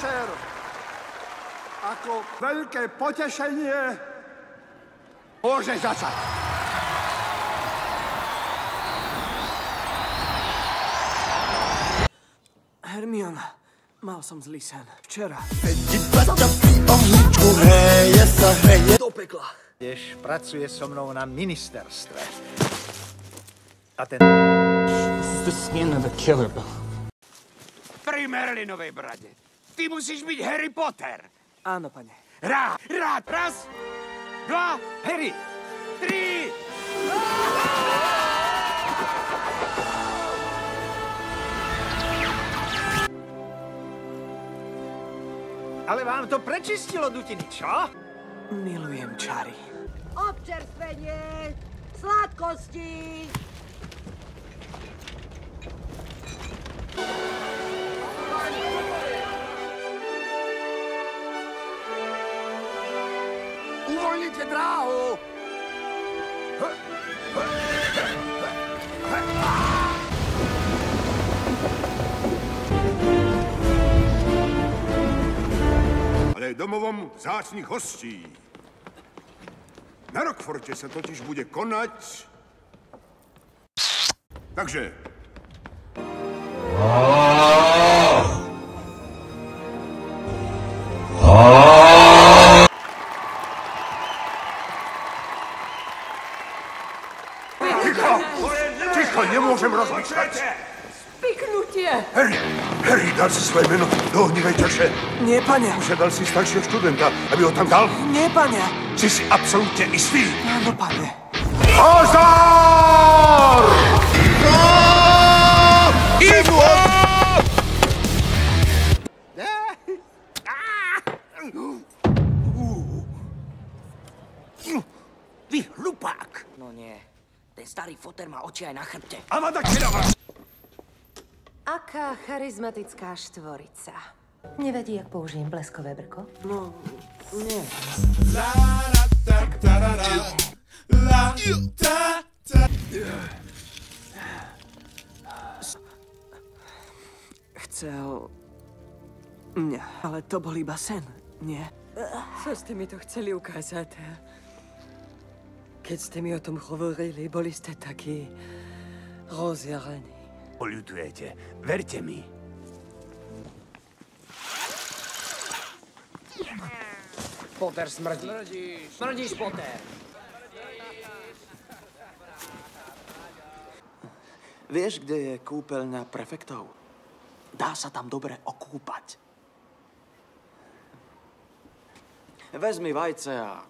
večer ako veľké potešenie môže začať. Hermiona, mal som zlý sen. Včera. Do pekla. Tiež pracuje so mnou na ministerstve. A ten... This is the skin of a killer, Bill. Pri Merlinovej brade. Ty musíš byť Harry Potter. Áno, pane. Rád. Raz, dva, Harry! 3. Ale vám to prečistilo dutiny, čo? Milujem čary. Občerstvenie, sladkosti. Uvoľnite dráhu! Ale domovom vzácnych hostí. Na Rockforte sa totiž bude konať... Takže... Ticho, nemôžem rozmýšľať. Piknutie. Harry, dal si svoje meno do ohnivej čaše. Nie, pane. Požiadal si staršieho študenta, aby ho tam dal. Nie, pane. Si si absolútne istý. Áno, pane. Pozor! Vy hlupák. No nie. Ten starý foter má oči aj na chrbte. Avada Kedavra! Aká charizmatická štvorica. Nevedí, jak použijem bleskové brko? No, nie. Chcel... mňa, ale to bol iba sen, nie? Co ste mi to chceli ukázať? Keď ste mi o tom hovorili, boli ste takí rozjarení. Poľutujete. Verte mi. Potter smrdí. Smrdíš, Potter. Vieš, kde je kúpeľňa prefektov? Dá sa tam dobre okúpať. Vezmi vajce a...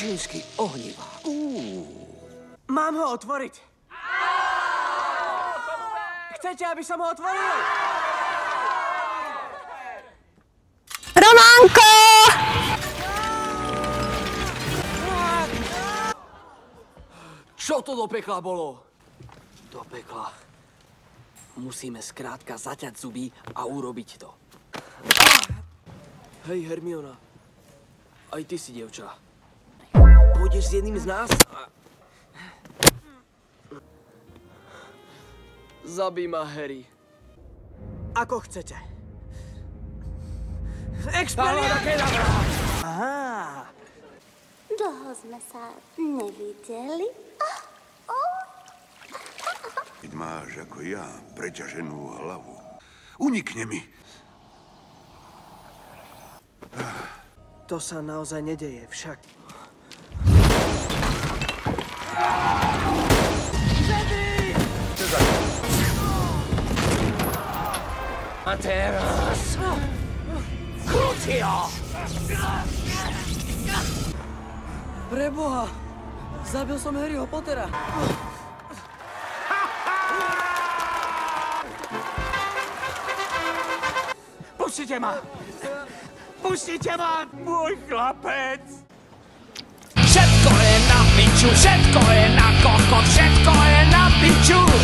Čínsky ohnivák. Mám ho otvoriť. Chcete, aby som ho otvoril? Románko! Čo to do pekla bolo? Do pekla. Musíme skrátka zaťať zuby a urobiť to. Hej, Hermiona. Aj ty si dievča. Pôjdeš s jedným z nás? Zabij ma, Harry. Ako chcete. Expelliarmus! Aha. Dlho sme sa nevideli. Keď máš ako ja preťaženú hlavu, unikne mi. To sa naozaj nedeje, však. A teraz... Krucio! Preboha! Zabil som Harryho Pottera. Pustite ma! Pustite ma, môj chlapec! Všetko je na piču, všetko je na kokot, všetko je na piču!